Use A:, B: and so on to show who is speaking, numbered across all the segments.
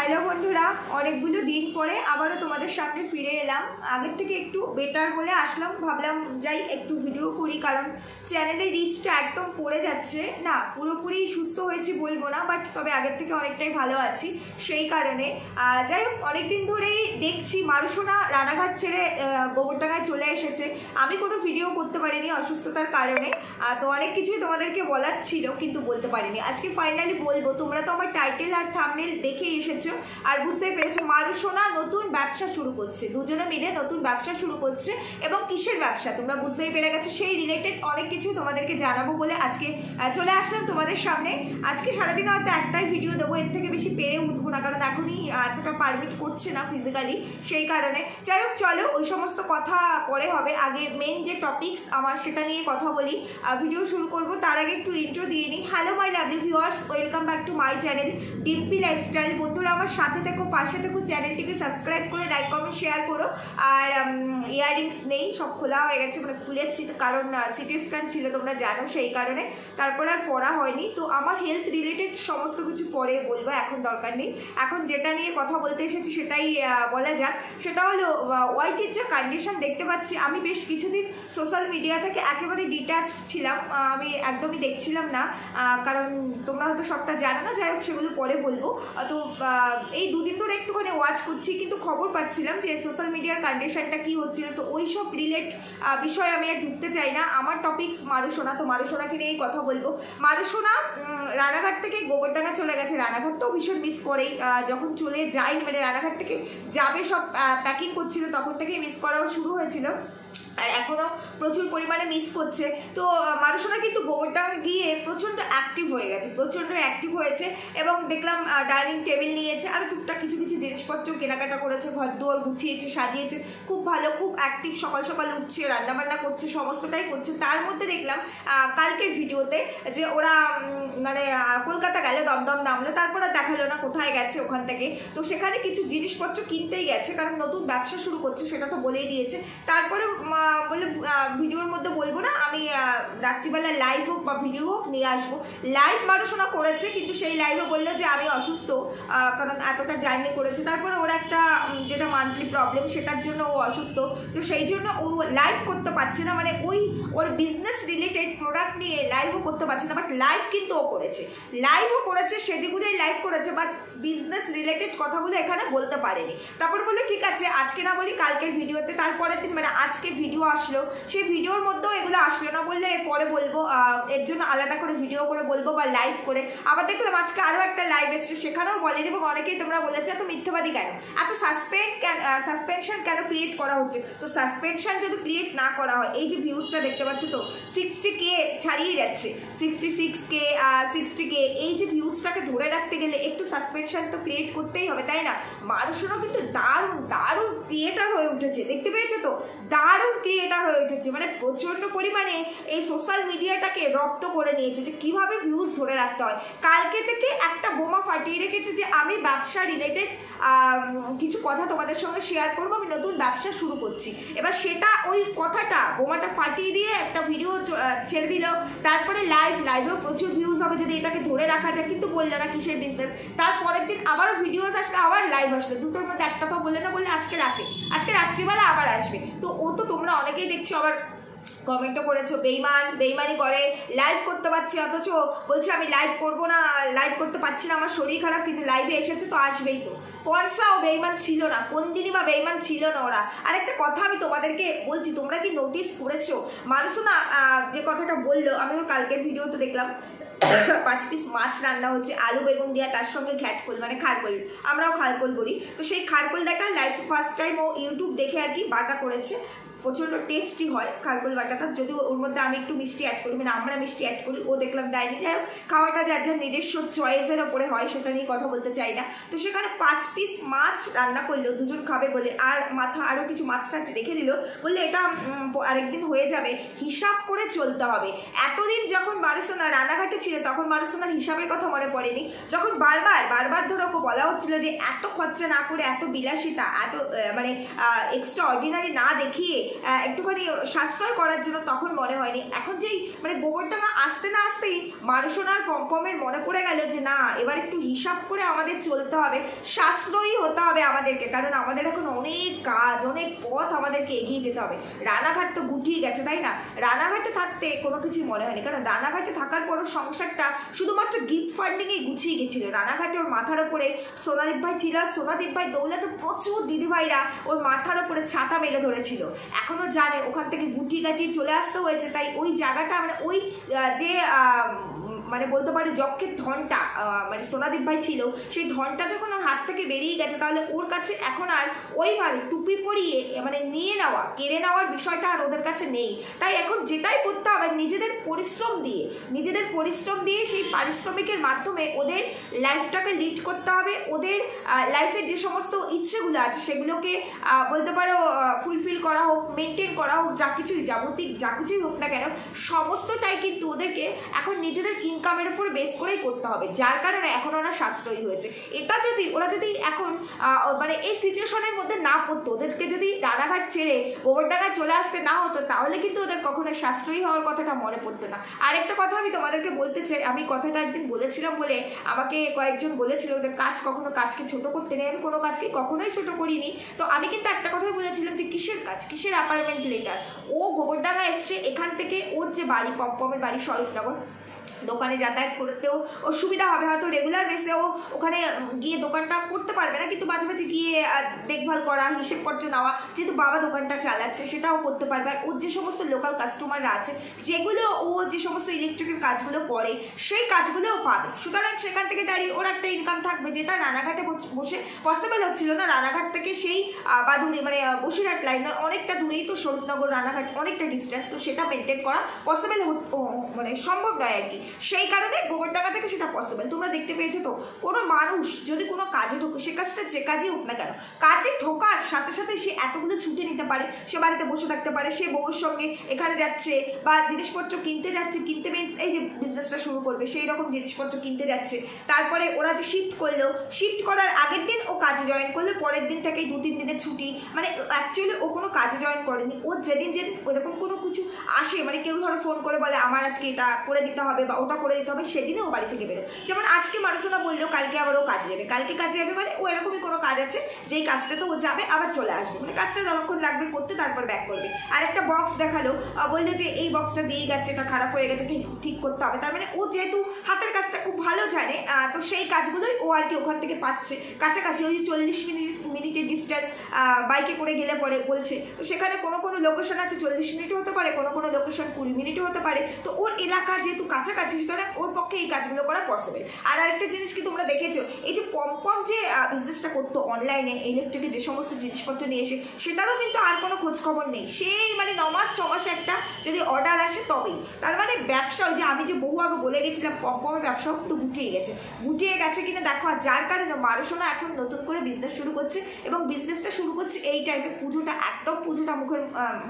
A: Hello বন্ধুরা, অনেকগুলো দিন পরে আবারও তোমাদের সামনে ফিরে এলাম। আগের থেকে একটু বেটার বলে আসলাম, ভাবলাম যাই একটু ভিডিও করি, কারণ চ্যানেলের রিচটা একদম পড়ে যাচ্ছে। না পুরোপুরি সুস্থ হয়েছি বলবো না, বাট তবে আগের থেকে অনেকটাই ভালো আছি। সেই কারণে যাই হোক, অনেকদিন ধরেই দেখছি মারুসোনা রানাঘাট ছেড়ে গোবরডাঙ্গায় চলে এসেছে। আমি কোনো ভিডিও করতে পারিনি অসুস্থতার কারণে, তো অনেক কিছুই তোমাদেরকে বলার ছিল কিন্তু বলতে পারিনি। আজকে ফাইনালি বলবো। তোমরা তো আমার টাইটেল আর থাম্বনেল দেখে এসেছো আর বুঝতেই পেরেছো মারুসোনা নতুন ব্যবসা শুরু করছে, দুজনে মিলে নতুন ব্যবসা শুরু করছে। এবং কিসের ব্যবসা তোমরা বুঝতেই পেরে গেছো, সেই রিলেটেড অনেক কিছু তোমাদেরকে জানাবো বলে আজকে চলে আসলাম তোমাদের সামনে। আজকে সারাদিন হয়তো একটাই ভিডিও দেবো, এর থেকে বেশি পেরে উঠবো না, কারণ এখনই এতটা পারমিট করছে না ফিজিক্যালি, সেই কারণে। যাই হোক চলো, ওই সমস্ত কথা পরে হবে। আগে মেন যে টপিকস আমার সেটা নিয়ে কথা বলি, ভিডিও শুরু করবো। তার আগে একটু ইন্ট্রো দিয়ে নিই। Hello my lovely viewers, welcome back to my channel Dimpy lifestyle. বন্ধুরা আমার সাথে থেকো, পাশে থেকো, চ্যানেলটিকে সাবস্ক্রাইব করে লাইক কমেন্ট শেয়ার করো। আর ইয়াররিংস নেই, সব খোলা হয়ে গেছে, মানে খুলেছি কারণ সিটি স্ক্যান ছিল তোমরা জানো, সেই কারণে। তারপর আর পড়া হয়নি। তো আমার হেলথ রিলেটেড সমস্ত কিছু পরে বলবো, এখন দরকার নেই। এখন যেটা নিয়ে কথা বলতে এসেছি সেটাই বলা যাক। সেটা হলো ওয়াইটির যে কন্ডিশন দেখতে পাচ্ছি, আমি বেশ কিছুদিন সোশ্যাল মিডিয়া থেকে একেবারে ডিট্যাচ ছিলাম, আমি একদমই দেখছিলাম না, কারণ তোমরা হয়তো সবটা জানো না। যাই হোক সেগুলো পরে বলবো। তো এই দুদিন ধরে একটুখানি ওয়াচ করছি, কিন্তু খবর পাচ্ছিলাম যে সোশ্যাল মিডিয়ার কন্ডিশনটা কী হচ্ছিল। তো ওই সব রিলেট বিষয়ে আমি আর ঢুকতে চাই না। আমার টপিকস মারুসোনা, তো মারুসোনাকে নিয়েই কথা বলবো। মারুসোনা রানাঘাট থেকে গোবরডাঙ্গা চলে গেছে। রানাঘাট তো ভীষণ মিস করেই, যখন চলে যাই মানে রানাঘাট থেকে যাবে সব প্যাকিং করছিল, তখন থেকেই মিস করাও শুরু হয়েছিল, আর এখনও প্রচুর পরিমাণে মিস করছে। তো মারুসোনা কিন্তু গোবরডাঙ্গা গিয়ে প্রচণ্ড অ্যাক্টিভ হয়ে গেছে, প্রচণ্ড অ্যাক্টিভ হয়েছে। এবং দেখলাম ডাইনিং টেবিল নিয়েছে, আর টুকটাক কিছু কিছু জিনিসপত্র কেনাকাটা করেছে, ঘর দুয়ার গুছিয়েছে, সাজিয়েছে, খুব ভালো, খুব অ্যাক্টিভ। সকাল সকাল উঠছে, রান্নাবান্না করছে, সমস্তটাই করছে। তার মধ্যে দেখলাম কালকের ভিডিওতে যে ওরা মানে কলকাতা গেল, দমদম নামলো, তারপর আর দেখালো না কোথায় গেছে ওখান থেকে। তো সেখানে কিছু জিনিসপত্র কিনতেই গেছে, কারণ নতুন ব্যবসা শুরু করছে, সেটা তো বলেই দিয়েছে। তারপরে বলে ভিডিওর মধ্যে বলবো না, আমি রাত্রিবেলা লাইভ হোক বা ভিডিও হোক নিয়ে আসবো। লাইভ মারুসোনা করেছে, কিন্তু সেই লাইভে বললো যে আমি অসুস্থ, কারণ এতটা জার্নি করেছে। তারপরে ওর একটা যেটা মান্থলি প্রবলেম, সেটার জন্য ও অসুস্থ, তো সেই জন্য ও লাইভ করতে পারছে না, মানে ওর বিজনেস রিলেটেড প্রোডাক্ট নিয়ে লাইভও করতে পারছে না। বাট লাইভ কিন্তু ও করেছে, লাইভও করেছে, সেজেগুলোই লাইভ করেছে, বাট বিজনেস রিলেটেড কথাগুলো এখানে বলতে পারেনি। তারপর বললো ঠিক আছে আজকে না বলি কালকের ভিডিওতে। তারপরের দিন মানে আজকে ভিডিও আসলো, সেই ভিডিওর মধ্যেও এগুলো আসলো না, বললে এরপরে বলবো, এর জন্য আলাদা করে ভিডিও করে বলবো বা লাইভ করে। আবার দেখলাম আজকে আরও একটা লাইভ এসছে, সেখানেও বলেনি। এবং অনেকেই তোমরা বলেছে এত মিথ্যাবাদী কেন, এত সাসপেনশন কেন ক্রিয়েট করা হচ্ছে। তো সাসপেনশন যদি ক্রিয়েট না করা হয়, এই যে ভিউজটা দেখতে পাচ্ছ তো 60K ছাড়িয়ে যাচ্ছে, 66K 60K, এই যে ভিউজটাকে ধরে রাখতে গেলে একটু সাসপেনশন তো ক্রিয়েট করতেই হবে, তাই না? মারুসোনা কিন্তু দারুণ দারুণ ক্রিয়েটার হয়ে উঠেছে, দেখতে পেয়েছো তো, দারুণ ক্রিয়েটার হয়ে উঠেছে, মানে প্রচণ্ড পরিমাণে এই সোশ্যাল মিডিয়াটাকে রপ্ত করে নিয়েছে যে কীভাবে ভিউজ ধরে রাখতে হয়। কালকে থেকে একটা বোমা ফাটিয়ে রেখেছে যে আমি ব্যবসা রিলেটেড কিছু কথা তোমাদের সঙ্গে শেয়ার করবো, আমি নতুন ব্যবসা শুরু করছি। এবার সেটা ওই কথাটা বোমাটা ফাটিয়ে দিয়ে একটা ভিডিও ছেড়ে দিল, তারপরে লাইভেও প্রচুর ভিউজ হবে যদি এটাকে ধরে রাখা যায়, কিন্তু বললো না কিসের বিজনেস। তারপরের দিন আবারও ভিডিওস আসলে, আবার লাইভ আসলে, দুটোর মধ্যে একটা তো বললে না, বললে আজকে রাত্রিবেলা আবার আসবে। তো ও তো তোমরা অনেকেই দেখছো, আবার কমেন্টও করেছো বেইমানি করে, লাইভ করতে পারছি, অথচ বলছে আমি লাইভ করবো না, লাইভ করতে পারছি না, আমার শরীর খারাপ, কিন্তু লাইভে এসেছে তো আসবেই। তো পয়সাও বেইমান ছিল না, কোন দিনই বা বেইমান ছিল না ওরা। আর একটা কথা আমি তোমাদেরকে বলছি, তোমরা কি নোটিস করেছো মারুসোনা যে কথাটা বললো, আমি ওর কালকের ভিডিওতে দেখলাম 5 পিস মাছ রান্না হচ্ছে, আলু বেগুন দিয়া, তার সঙ্গে ঘ্যাটকোল মানে খারকোল, আমরাও খারকোল বলি। তো সেই খারকোল দেখা লাইফ ফার্স্ট টাইম ও ইউটিউব দেখে আর কি বাটা করেছে, প্রচণ্ড টেস্টি হয় খারকোল বাটাটা, যদিও ওর মধ্যে আমি একটু মিষ্টি অ্যাড করি, মানে আমরা মিষ্টি অ্যাড করি, ও দেখলাম দেয়নি। যাই হোক, খাওয়াটা যার যার নিজস্ব চয়েসের ওপরে হয়, সেটা নিয়ে কথা বলতে চাই না। তো সেখানে 5 পিস মাছ রান্না করলো, দুজন খাবে বলে, আর মাথা আরও কিছু মাছ টাছ রেখে দিল, বললে এটা আরেকদিন হয়ে যাবে, হিসাব করে চলতে হবে। এতদিন যখন মারুসোনা রানাঘাটে ছিল, তখন মারুসোনার হিসাবের কথা মনে পড়েনি, যখন বারবার ধরো বলা হচ্ছিল যে এত খরচা না করে, এত বিলাসিতা, এত মানে এক্সট্রা অর্ডিনারি না দেখিয়ে একটুখানি সাশ্রয় করার জন্য, তখন মনে হয়নি। এখন যেই মানে গোবরডাঙ্গা আসতে না আসতেই মারুসোনার পম্পমের মনে পড়ে গেল যে না, এবার একটু হিসাব করে আমাদের চলতে হবে, সাশ্রয়ী হতে হবে আমাদেরকে, কারণ আমাদের এখন অনেক কাজ, অনেক পথ আমাদেরকে এগিয়ে যেতে হবে। রানাঘাট তো গুটিয়ে গেছে, তাই না? রানাঘাটে থাকতে কোনো কিছুই মনে হয়নি, কারণ রানাঘাটে থাকার পরও সংসারটা শুধুমাত্র গিফট ফান্ডিংয়েই গুছিয়ে গেছিল। রানাঘাটে ওর মাথার ওপরে সোনাদীপ ভাই ছিল, সোনাদীপ ভাই দৌলতে প্রচুর দিদিভাইরা ওর মাথার ওপরে ছাতা মেলে ধরেছিল। এখনো জানে ওখান থেকে গুটি গাটিয়ে চলে আসতে হয়েছে, তাই ওই জায়গাটা মানে ওই যে মানে বলতে পারে যক্ষের ধনটা মানে সোনাদীপ ভাই ছিল, সেই ধনটা যখন ওর হাত থেকে বেরিয়ে গেছে, তাহলে ওর কাছে এখন আর ওইভাবে টুপি পরিয়ে মানে নিয়ে নেওয়া, কেড়ে নেওয়ার বিষয়টা আর ওদের কাছে নেই। তাই এখন যেটাই করতে হবে নিজেদের পরিশ্রম দিয়ে সেই পারিশ্রমিকের মাধ্যমে ওদের লাইফটাকে লিড করতে হবে। ওদের লাইফের যে সমস্ত ইচ্ছেগুলো আছে সেগুলোকে বলতে পারো ফুলফিল করা হোক, মেনটেন করা হোক, যা কিছুই হোক না কেন, সমস্তটাই কিন্তু ওদেরকে এখন নিজেদের ইনকামের উপর বেস করেই করতে হবে, যার কারণে এখন ওরা সাশ্রয়ী হয়েছে। এটা যদি ওরা যদি এখন মানে এই সিচুয়েশনের মধ্যে না পড়তো, ওদেরকে যদি রানাঘাট ছেড়ে গোবরডাঙ্গায় চলে আসতে না হতো, তাহলে কিন্তু ওদের কখনো সাশ্রয়ী হওয়ার কথাটা মনে পড়তো না। আরেকটা কথা আমি তোমাদেরকে বলতে চাই, আমি কথাটা একদিন বলেছিলাম বলে আমাকে কয়েকজন বলেছিল যে কখনো কাজকে ছোট করতে নেই। আমি কোনো কাজকে কখনোই ছোট করিনি। তো আমি কিন্তু একটা কথাই বলেছিলাম যে কিসের অ্যাপার্টমেন্ট লেটার। ও গোবরডাঙ্গা এসছে, এখান থেকে ওর যে বাড়ি পম্পমের বাড়ি স্বরূপনগর, দোকানে যাতায়াত করতেও ওর সুবিধা হবে। হয়তো রেগুলার বেসে ও ওখানে গিয়ে দোকানটা করতে পারবে না, কিন্তু মাঝে মাঝে গিয়ে দেখভাল করা, হিসেবপত্র নেওয়া, যেহেতু বাবা দোকানটা চালাচ্ছে সেটাও করতে পারবে। আর ওর যে সমস্ত লোকাল কাস্টমাররা আছে, যেগুলো ও যে সমস্ত ইলেকট্রিকের কাজগুলো করে, সেই কাজগুলোও পাবে। সুতরাং সেখান থেকে দাঁড়িয়ে ওর একটা ইনকাম থাকবে, যেটা রানাঘাটে বসে পসিবল হচ্ছিল না। রানাঘাট থেকে সেই বাদুড়ি মানে বসিরহাট লাইন অনেকটা দূরেই তো স্বরূপনগর রানাঘাট, অনেকটা ডিস্টেন্স, তো সেটা মেনটেন করা পসিবল মানে সম্ভব নয় আর কি। সেই কারণে গোবরডাঙ্গা থেকে সেটা পসিবল। তোমরা দেখতে পেয়েছো তো, কোনো মানুষ যদি কোনো কাজে ঢোকে, সে কাজটা যে কাজই হোক না কেন, কাজে ঢোকার সাথে সাথে সে এতগুলো ছুটি নিতে পারে, সে বাড়িতে বসে থাকতে পারে, সে বউয়ের সঙ্গে এখানে যাচ্ছে বা জিনিসপত্র কিনতে যাচ্ছে, কিনতে মিনস এই যে বিজনেসটা শুরু করবে সেই রকম জিনিসপত্র কিনতে যাচ্ছে। তারপরে ওরা যে শিফট করলো, শিফট করার আগের দিন ও কাজে জয়েন করলো, পরের দিন থেকেই 2-3 দিনের ছুটি। মানে অ্যাকচুয়ালি ও কোনো কাজে জয়েন করেনি। ও যেদিন ওরকম কোনো কিছু আসে, মানে কেউ ধরো ফোন করে বলে আমার আজকে এটা করে দিতে হবে বা ওটা করে দিতে হবে, সেদিনে ও বাড়ি থেকে বেরো। যেমন আজকে মারুসোনা বললো কালকে আবার ও কাজে যাবে, কালকে কাজে যাবে, মানে ও এরকমই কোনো কাজ আছে যেই কাজটাতে ও যাবে আবার চলে আসবে, মানে কাজটা যতক্ষণ লাগবে করতে তারপর ব্যাক করবে। আর একটা বক্স দেখালো, বললো যে এই বক্সটা দিয়ে গেছে, এটা খারাপ হয়ে গেছে, ঠিক করতে হবে। তার মানে ও যেহেতু হাতের কাজটা খুব ভালো জানে, তো সেই কাজগুলোই ও আর কি ওখান থেকে পাচ্ছে কাছাকাছি। ওই 40 মিনিটের ডিস্টেন্স বাইকে করে গেলে পরে বলছে, তো সেখানে কোনো লোকেশন আছে 40 মিনিটও হতে পারে, কোনো লোকেশন 20 মিনিটও হতে পারে। তো ওর এলাকা যেহেতু কাছাকাছি, সুতরাং ওর পক্ষে এই কাজগুলো করা পসিবল। আর আরেকটা জিনিস কি তোমরা দেখেছো, এই যে পম্পম যে বিজনেসটা করতো অনলাইনে ইলেকট্রিকের যে সমস্ত জিনিসপত্র নিয়ে এসে, সেটারও কিন্তু আর কোনো খোঁজখবর নেই। সেই মানে 9 মাস 6 মাসে একটা যদি অর্ডার আসে তবেই। তার মানে ব্যবসা, ওই যে আমি যে বহু আগে বলে গেছিলাম পম্পমের ব্যবসাও কিন্তু গুটিয়ে গেছে কিনা দেখো। আর যার কারণে মারুসোনা এখন নতুন করে বিজনেস শুরু করছে, এবং বিজনেসটা শুরু করছে এই টাইপে, পুজোটা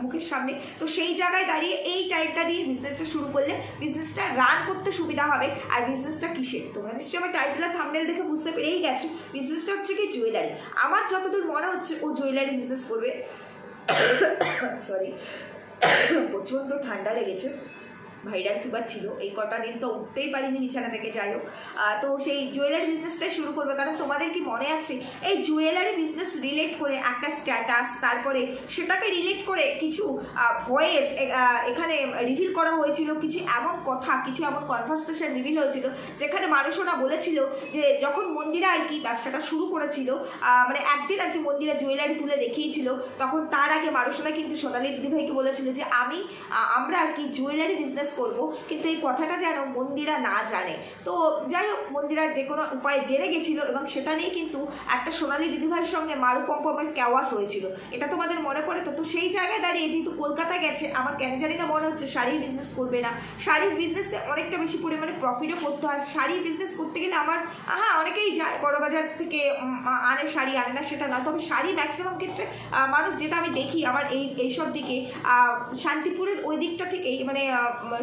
A: মুখের সামনে। তো সেই জায়গায় দাঁড়িয়ে এই টাইপটা দিয়ে বিজনেসটা শুরু করলে বিজনেসটা রান করতে সুবিধা হবে। আর বিজনেসটা কিসের, তোমরা নিশ্চয়ই আমার টাইটেল আর থাম্বনেল দেখে বুঝতে পেরেই গেছো। বিজনেসটা হচ্ছে কি জুয়েলারি। আমার যতদূর মনে হচ্ছে ও জুয়েলারি বিজনেস করবে। সরি, প্রচণ্ড ঠান্ডা লেগেছে, ভাইরাল ফিভার ছিল, এই কটা দিন তো উঠতেই পারিনি বিছানা থেকে। যাই হোক, তো সেই জুয়েলারি বিজনেসটাই শুরু করবে। কারণ তোমাদের কি মনে আছে, এই জুয়েলারি বিজনেস রিলেট করে একটা স্ট্যাটাস, তারপরে সেটাকে রিলেট করে কিছু ভয়েস এখানে রিভিল করা হয়েছিল, কিছু এমন কথা, কিছু এমন কনভারসেশন রিভিল হয়েছিল, যেখানে মানুষরা বলেছিল যে যখন মন্দিরা আর কি ব্যবসাটা শুরু করেছিল, মানে একদিন আর কি মন্দিরা জুয়েলারি তুলে দেখিয়েছিল, তখন তার আগে মানুষরা কিন্তু সোনালী দিদিভাইকে বলেছিল যে আমরা আর কি জুয়েলারি বিজনেস করবো, কিন্তু এই কথাটা যেন মন্দিরা না জানে। তো যাই হোক, মন্দিরা যে কোনো উপায়ে জেনে গেছিল, এবং সেটা নিয়ে কিন্তু একটা সোনালী দিদিভাইয়ের সঙ্গে মারু পম্পমের ক্যাওয়াস হয়েছিল। এটা তোমাদের মনে পড়ে তো? তো সেই জায়গায় দাঁড়িয়ে যেহেতু কলকাতা গেছে, আমার কেন জানি না মনে হচ্ছে শাড়ির বিজনেস করবে না। শাড়ির বিজনেসে অনেকটা বেশি পরিমাণে প্রফিটও করতে হয়। শাড়ির বিজনেস করতে গেলে আমার অনেকেই যায় বড়বাজার থেকে আনে, শাড়ি আনে না সেটা না, তবে শাড়ি ম্যাক্সিমাম ক্ষেত্রে মানুষ, যেটা আমি দেখি আমার এইসব দিকে শান্তিপুরের ওই দিকটা থেকেই, মানে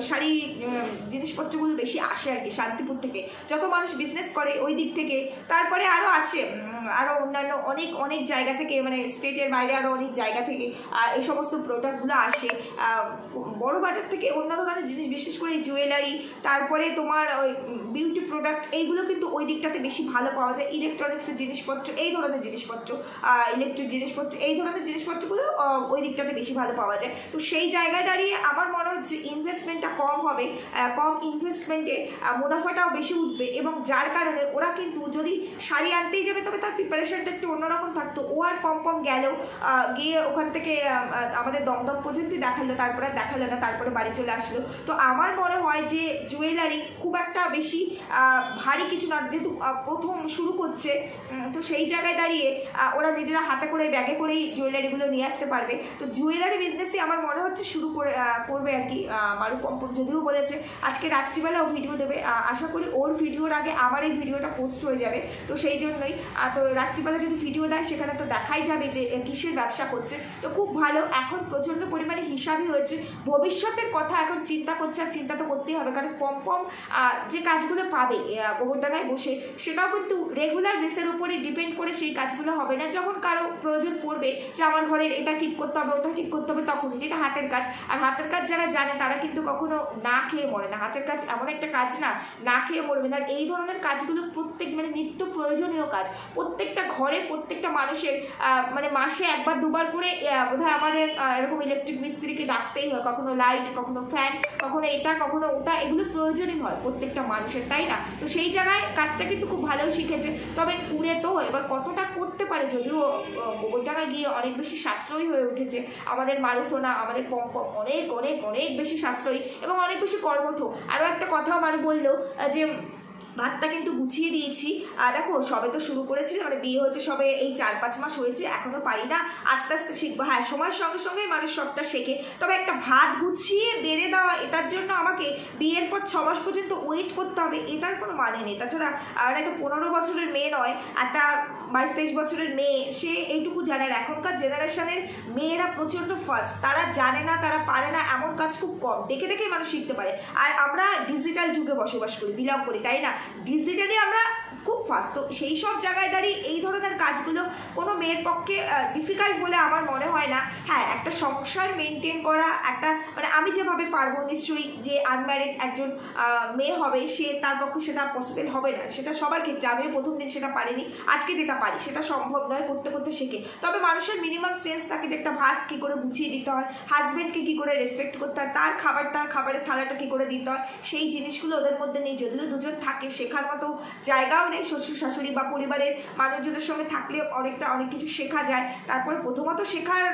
A: শাড়ি জিনিসপত্রগুলো বেশি আসে আর কি শান্তিপুর থেকে, যত মানুষ বিজনেস করে ওই দিক থেকে। তারপরে আরও আছে আরও অন্যান্য অনেক অনেক জায়গা থেকে, মানে স্টেটের বাইরে আরও অনেক জায়গা থেকে এই সমস্ত প্রোডাক্টগুলো আসে বড় বাজার থেকে। অন্যান্য ধরনের জিনিস বিশেষ করে জুয়েলারি, তারপরে তোমার ওই বিউটি প্রোডাক্ট, এইগুলো কিন্তু ওই দিকটাতে বেশি ভালো পাওয়া যায়। ইলেকট্রনিক্সের জিনিসপত্র, এই ধরনের জিনিসপত্র, ইলেকট্রিক জিনিসপত্র, এই ধরনের জিনিসপত্রগুলো ওই দিকটাতে বেশি ভালো পাওয়া যায়। তো সেই জায়গায় দাঁড়িয়ে আমার মনে হচ্ছে ইনভেস্টমেন্টটা কম হবে, কম ইনভেস্টমেন্টে মুনাফাটাও বেশি উঠবে, এবং যার কারণে ওরা কিন্তু যদি শাড়ি আনতেই যাবে তবে তার প্রিপারেশনটা একটু অন্যরকম থাকতো। ও আর কম গেলেও গিয়ে ওখান থেকে আমাদের দমদম পর্যন্তই দেখালো, তারপরে দেখালো না, তারপরে বাড়ি চলে আসলো। তো আমার মনে হয় যে জুয়েলারি খুব একটা বেশি ভারী কিছু না, যেহেতু প্রথম শুরু করছে, তো সেই জায়গায় দাঁড়িয়ে ওরা নিজেরা হাতে করে ব্যাগে করেই জুয়েলারিগুলো নিয়ে আসতে পারবে। তো জুয়েলারি বিজনেসই আমার মনে হচ্ছে শুরু করবে আর কি মারু পম্পম, যদিও বলেছে আজকে রাত্রিবেলা ও ভিডিও দেবে। আশা করি ওর ভিডিওর আগে আমার এই ভিডিওটা পোস্ট হয়ে যাবে, তো সেই জন্যই। তো রাত্রিবেলা যদি ভিডিও দেয় সেখানে তো দেখাই যাবে যে কিসের ব্যবসা করছে। তো খুব ভালো, এখন প্রচণ্ড পরিমাণে হিসাবই হয়েছে, ভবিষ্যতের কথা এখন চিন্তা করছে, আর চিন্তা তো করতেই হবে, কারণ পম্পম যে কাজগুলো পাবে গোবরডাঙ্গায় বসে, সেটাও কিন্তু রেগুলার বেসের উপরে ডিপেন্ড করে সেই কাজগুলো হবে না। যখন কারো প্রয়োজন পড়বে যে আমার ঘরের এটা ঠিক করতে হবে, ওটা ঠিক করতে হবে, তখন যেটা হাতের কাজ। আর হাতের কাজ যারা জানে তারা কিন্তু কখনো না খেয়ে মরে না। হাতের কাজ এমন একটা কাজ না খেয়ে মরবে না। এই ধরনের কাজগুলো প্রত্যেক মানে নিত্য প্রয়োজনীয় কাজ, প্রত্যেকটা ঘরে প্রত্যেকটা মানুষের মানে মাসে একবার দুবার করে বোধহয় আমাদের এরকম ইলেকট্রিক মিস্ত্রিকে ডাকতেই হয়, কখনো লাইট, কখনো ফ্যান, কখনো এটা কখনো ওটা, এগুলো প্রয়োজনই হয় প্রত্যেকটা মানুষের, তাই না? তো সেই জায়গায় কাজটা কিন্তু খুব ভালোই শিখেছে। তবে কুড়ে তো এবার কতটা করতে পারে, যদিও গোবরডাঙ্গায় গিয়ে অনেক বেশি সাশ্রয়ী হয়ে উঠেছে আমাদের মারুসোনা, আমাদের পম্পম অনেক অনেক অনেক বেশি সাশ্রয়ী এবং অনেক বেশি কর্মঠ। আরও একটা কথাও মারু বললো যে ভাতটা কিন্তু গুছিয়ে দিয়েছি। আর দেখো সবে তো শুরু করেছি, মানে বিয়ে হচ্ছে সবে এই 4-5 মাস হয়েছে, এখনো পারি না, আস্তে আস্তে শিখবো। হ্যাঁ, সময়ের সঙ্গে সঙ্গে মানুষ সবটা শেখে। তবে একটা ভাত গুছিয়ে বেড়ে দেওয়া, এটার জন্য আমাকে বিয়ের পর 6 মাস পর্যন্ত ওয়েট করতে হবে, এটার কোনো মানে নেই। তাছাড়া আর একটা 15 বছরের মেয়ে নয়, একটা 22-23 বছরের মেয়ে, সে এইটুকু জানে। আর এখনকার জেনারেশনের মেয়েরা প্রচণ্ড ফাস্ট, তারা জানে না, তারা পারে না, এমন কাজ খুব কম, দেখে দেখেই মানুষ শিখতে পারে। আর আমরা ডিজিটাল যুগে বসবাস করি, বিলং করি, তাই না? ডিজিটালি আমরা খুব ফাস্ট। তো সেই সব জায়গায় দাঁড়িয়ে এই ধরনের কাজগুলো কোনো মেয়ের পক্ষে ডিফিকাল্ট বলে আমার মনে হয় না। হ্যাঁ, একটা সংসার মেনটেন করা, একটা মানে আমি যেভাবে পারবো, নিশ্চয়ই যে আনম্যারিড একজন মেয়ে হবে সে, তার পক্ষে সেটা পসিবল হবে না, সেটা সবার ক্ষেত্রে। আমিও প্রথম দিন সেটা পারিনি, আজকে যেটা পারি সেটা সম্ভব নয়, করতে করতে শেখে। তবে মানুষের মিনিমাম সেন্স থাকে যে একটা ভাত কী করে গুছিয়ে দিতে হয়, হাজব্যান্ডকে কী করে রেসপেক্ট করতে হয়, তার খাবারের থালাটা কী করে দিতে হয়, সেই জিনিসগুলো ওদের মধ্যে নেই। যদিও দুজন থাকে, শেখার মতো জায়গাও নেই, শ্বশুর শাশুড়ি বা পরিবারের মানুষজনের সঙ্গে থাকলে অনেক কিছু শেখা যায়। তারপরে প্রথমত শেখার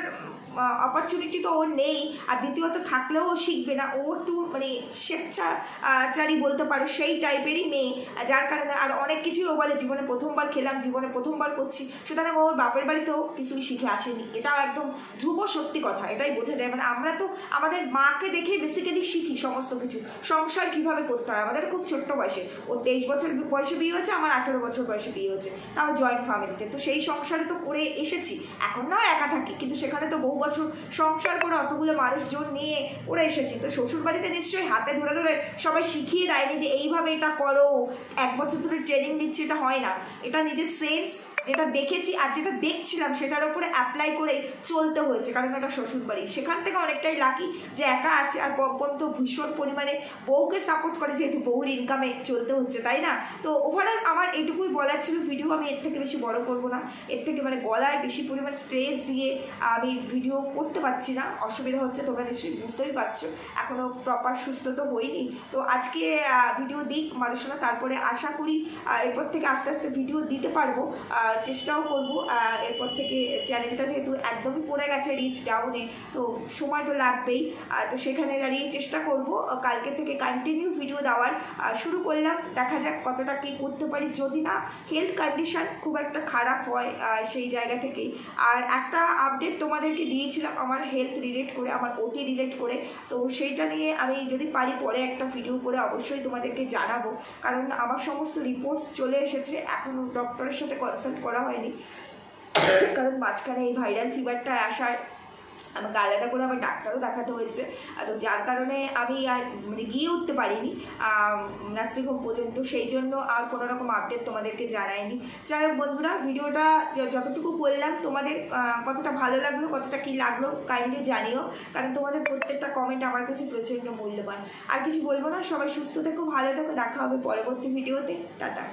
A: অপরচুনিটি তো ওর নেই, আর দ্বিতীয়ত থাকলেও ও শিখবে না। ও একটু মানে স্বেচ্ছাচারী বলতে পারো, সেই টাইপেরই মেয়ে, যার কারণে আর অনেক কিছুই ও বলে জীবনে প্রথমবার খেলাম, জীবনে প্রথমবার করছি। সুতরাং ওর বাপের বাড়িতেও কিছুই শিখে আসেনি, এটাও একদম ধ্রুব সত্যি কথা, এটাই বোঝা যায়। মানে আমরা তো আমাদের মাকে দেখেই বেসিক্যালি শিখি সমস্ত কিছু, সংসার কিভাবে করতে হয়। আমাদের খুব ছোট্ট বয়সে, ও 23 বছর বয়সে বিয়ে হয়েছে, আমার 18 বছর বয়সে বিয়ে হয়েছে, তাও জয়েন্ট ফ্যামিলিতে। তো সেই সংসারে তো করে এসেছি, এখন নাও একা থাকি, কিন্তু সেখানে তো বহু বছর সংসার করে অতগুলো মানুষজন নিয়ে ওরা এসেছি। তো শ্বশুর বাড়িতে নিশ্চয়ই হাতে ধরে ধরে সবাই শিখিয়ে দেয়নি যে এইভাবে এটা করো, 1 বছর ধরে ট্রেনিং দিচ্ছি, এটা হয় না। এটা নিজের সেন্স, যেটা দেখেছি আর যেটা দেখছিলাম সেটার উপরে অ্যাপ্লাই করে চলতে হয়েছে, কারণ এটা শ্বশুর বাড়ি। সেখান থেকে অনেকটাই লাকি যে একা আছে, আর পম্পম তো ভীষণ পরিমাণে বউকে সাপোর্ট করে, যেহেতু বউর ইনকামে চলতে হচ্ছে, তাই না? তো ওভারঅল আমার এইটুকুই বলার ছিল। ভিডিও আমি এর থেকে বেশি বড় করবো না, এর থেকে মানে গলায় বেশি পরিমাণ স্ট্রেস দিয়ে আমি ভিডিও করতে পারছি না, অসুবিধা হচ্ছে, তোমরা নিশ্চয়ই বুঝতেই পারছো, এখনও প্রপার সুস্থ তো হইনি। তো আজকে ভিডিও দিক মানুষরা, তারপরে আশা করি এরপর থেকে আস্তে আস্তে ভিডিও দিতে পারবো, চেষ্টাও করবো। এরপর থেকে চ্যানেলটা যেহেতু একদমই পড়ে গেছে রিচ ডাউনে, তো সময় তো লাগবেই। তো সেখানে দাঁড়িয়ে চেষ্টা করব কালকে থেকে কন্টিনিউ ভিডিও দেওয়ার শুরু করলাম, দেখা যাক কতটা কী করতে পারি। যদি না হেলথ কন্ডিশন খুব একটা খারাপ হয় সেই জায়গা থেকেই। আর একটা আপডেট তোমাদেরকে দিয়েছিলাম আমার হেলথ রিলেট করে, আমার ওটি রিলেট করে, তো সেইটা নিয়ে আমি যদি পারি পরে একটা ভিডিও করে অবশ্যই তোমাদেরকে জানাবো, কারণ আমার সমস্ত রিপোর্টস চলে এসেছে, এখনও ডক্টরের সাথে কনসাল্ট করা হয়নি, কারণ মাঝখানে এই ভাইরাল ফিভারটা আসার আমাকে আলাদা করে আবার ডাক্তারও দেখাতে হয়েছে। তো যার কারণে আমি আর মানে গিয়ে উঠতে পারিনি নার্সিংহোম পর্যন্ত, সেই জন্য আর কোনো রকম আপডেট তোমাদেরকে জানাইনি। যাই হোক বন্ধুরা, ভিডিওটা যতটুকু করলাম তোমাদের কতটা ভালো লাগলো, কতটা কী লাগলো কাইন্ডলি জানিও, কারণ তোমাদের প্রত্যেকটা কমেন্ট আমার কাছে প্রচণ্ড মূল্যবান। আর কিছু বলবো না, সবাই সুস্থ থেকো, ভালো থেকো, দেখা হবে পরবর্তী ভিডিওতে। টাটা।